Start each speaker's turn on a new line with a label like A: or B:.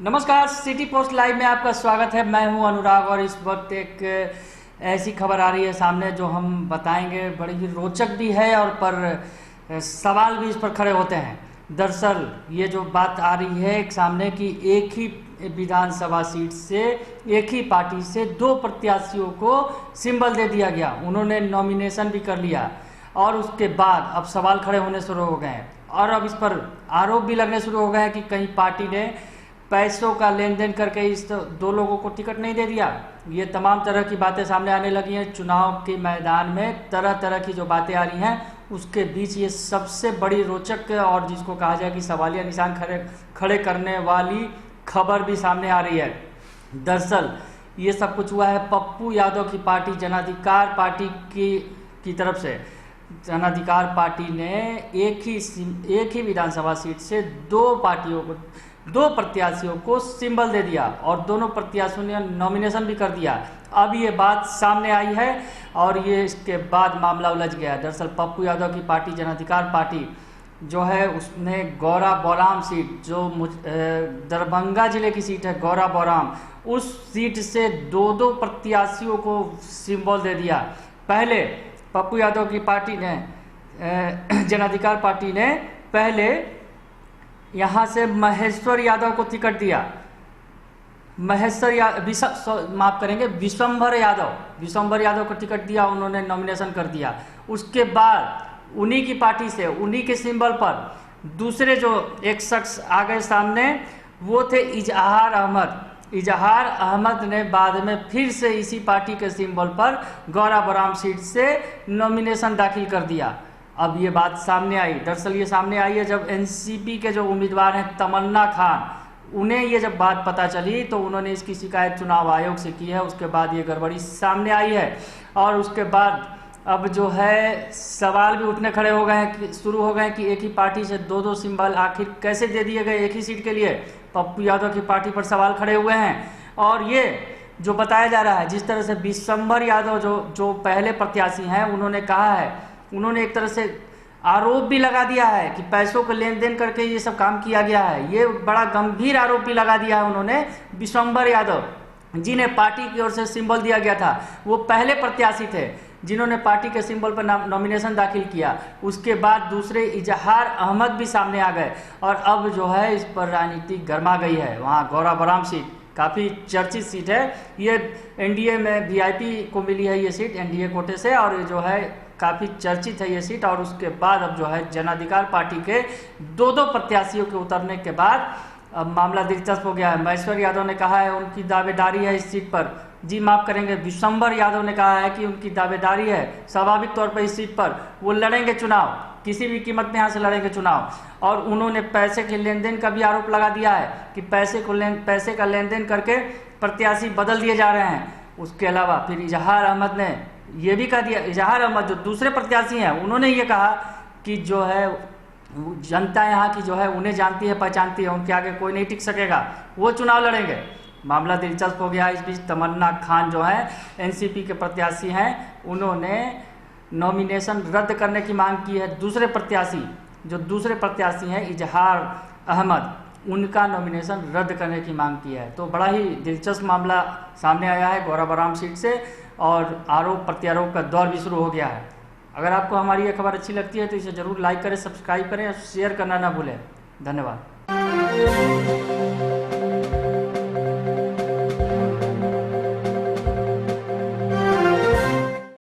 A: नमस्कार, city post live में आपका स्वागत है। मैं हूं अनुराग और इस वक्त एक ऐसी खबर आ रही है सामने जो हम बताएंगे, बड़ी ही रोचक भी है और पर सवाल भी इस पर खड़े होते हैं। दरअसल ये जो बात आ रही है एक सामने की, एक ही विधानसभा सीट से एक ही पार्टी से दो प्रत्याशियों को सिंबल दे दिया गया। उन्होंने नॉमिनेशन भी कर लिया और उसके बाद अब सवाल खड़े होने शुरू हो गए हैं और अब इस पर आरोप भी लगने शुरू हो गए हैं कि कहीं पार्टी ने पैसों का लेन देन करके इस दो लोगों को टिकट नहीं दे दिया। ये तमाम तरह की बातें सामने आने लगी हैं। चुनाव के मैदान में तरह तरह की जो बातें आ रही हैं, उसके बीच ये सबसे बड़ी रोचक और जिसको कहा जाए कि सवालिया निशान खड़े करने वाली खबर भी सामने आ रही है। दरअसल ये सब कुछ हुआ है पप्पू यादव की पार्टी जनाधिकार पार्टी की तरफ से। जनाधिकार पार्टी ने एक ही विधानसभा सीट से दो प्रत्याशियों को सिंबल दे दिया और दोनों प्रत्याशियों ने नॉमिनेशन भी कर दिया। अब ये बात सामने आई है और ये इसके बाद मामला उलझ गया है। दरअसल पप्पू यादव की पार्टी जनाधिकार पार्टी जो है उसने गौरा बौराम सीट, जो दरभंगा जिले की सीट है गौरा बौराम, उस सीट से दो प्रत्याशियों को सिंबल दे दिया। पहले पप्पू यादव की पार्टी ने जनाधिकार पार्टी ने पहले यहाँ से महेश्वर यादव को टिकट दिया। विशंभर यादव को टिकट दिया, उन्होंने नॉमिनेशन कर दिया। उसके बाद उन्हीं की पार्टी से, उन्हीं के सिंबल पर दूसरे जो एक शख्स आ गए सामने, वो थे इजहार अहमद ने बाद में फिर से इसी पार्टी के सिंबल पर गौरा बौराम सीट से नॉमिनेशन दाखिल कर दिया। अब ये बात सामने आई। दरअसल ये सामने आई है जब एनसीपी के जो उम्मीदवार हैं तमन्ना खान, उन्हें ये जब बात पता चली तो उन्होंने इसकी शिकायत चुनाव आयोग से की है। उसके बाद ये गड़बड़ी सामने आई है और उसके बाद अब जो है सवाल भी उठने खड़े हो गए हैं, शुरू हो गए हैं कि एक ही पार्टी से दो सिंबल आखिर कैसे दे दिए गए एक ही सीट के लिए। पप्पू यादव की पार्टी पर सवाल खड़े हुए हैं और ये जो बताया जा रहा है, जिस तरह से विशंभर यादव जो पहले प्रत्याशी हैं, उन्होंने एक तरह से आरोप भी लगा दिया है कि पैसों का लेन देन करके ये सब काम किया गया है। ये बड़ा गंभीर आरोप भी लगा दिया है उन्होंने। विशंभर यादव जिन्हें पार्टी की ओर से सिंबल दिया गया था, वो पहले प्रत्याशी थे जिन्होंने पार्टी के सिंबल पर नॉमिनेशन दाखिल किया। उसके बाद दूसरे इजहार अहमद भी सामने आ गए और अब जो है इस पर राजनीति गर्मा गई है। वहाँ गौरा बौराम सीट काफ़ी चर्चित सीट है। ये एनडीए में वीआईपी को मिली है ये सीट, एनडीए कोटे से, और ये जो है काफ़ी चर्चित है ये सीट। और उसके बाद अब जो है जनाधिकार पार्टी के दो प्रत्याशियों के उतरने के बाद अब मामला दिलचस्प हो गया है। महेश्वर यादव ने कहा है उनकी दावेदारी है इस सीट पर, जी माफ़ करेंगे, विशंभर यादव ने कहा है कि उनकी दावेदारी है, स्वाभाविक तौर पर इस सीट पर वो लड़ेंगे चुनाव, किसी भी कीमत में यहाँ से लड़ेंगे चुनाव। और उन्होंने पैसे के लेन देन का भी आरोप लगा दिया है कि पैसे का लेन देन करके प्रत्याशी बदल दिए जा रहे हैं। उसके अलावा फिर इजहार अहमद ने ये भी कह दिया, इजहार अहमद जो दूसरे प्रत्याशी हैं, उन्होंने ये कहा कि जो है जनता यहाँ की जो है उन्हें जानती है, पहचानती है, उनके आगे कोई नहीं टिक सकेगा, वो चुनाव लड़ेंगे। मामला दिलचस्प हो गया। इस बीच तमन्ना खान जो है एनसीपी के प्रत्याशी हैं, उन्होंने नॉमिनेशन रद्द करने की मांग की है। दूसरे प्रत्याशी हैं इजहार अहमद, उनका नॉमिनेशन रद्द करने की मांग की है। तो बड़ा ही दिलचस्प मामला सामने आया है गौरा बौराम सीट से और आरोप प्रत्यारोप का दौर भी शुरू हो गया है। अगर आपको हमारी ये खबर अच्छी लगती है तो इसे ज़रूर लाइक करें, सब्सक्राइब करें और शेयर करना ना भूलें। धन्यवाद।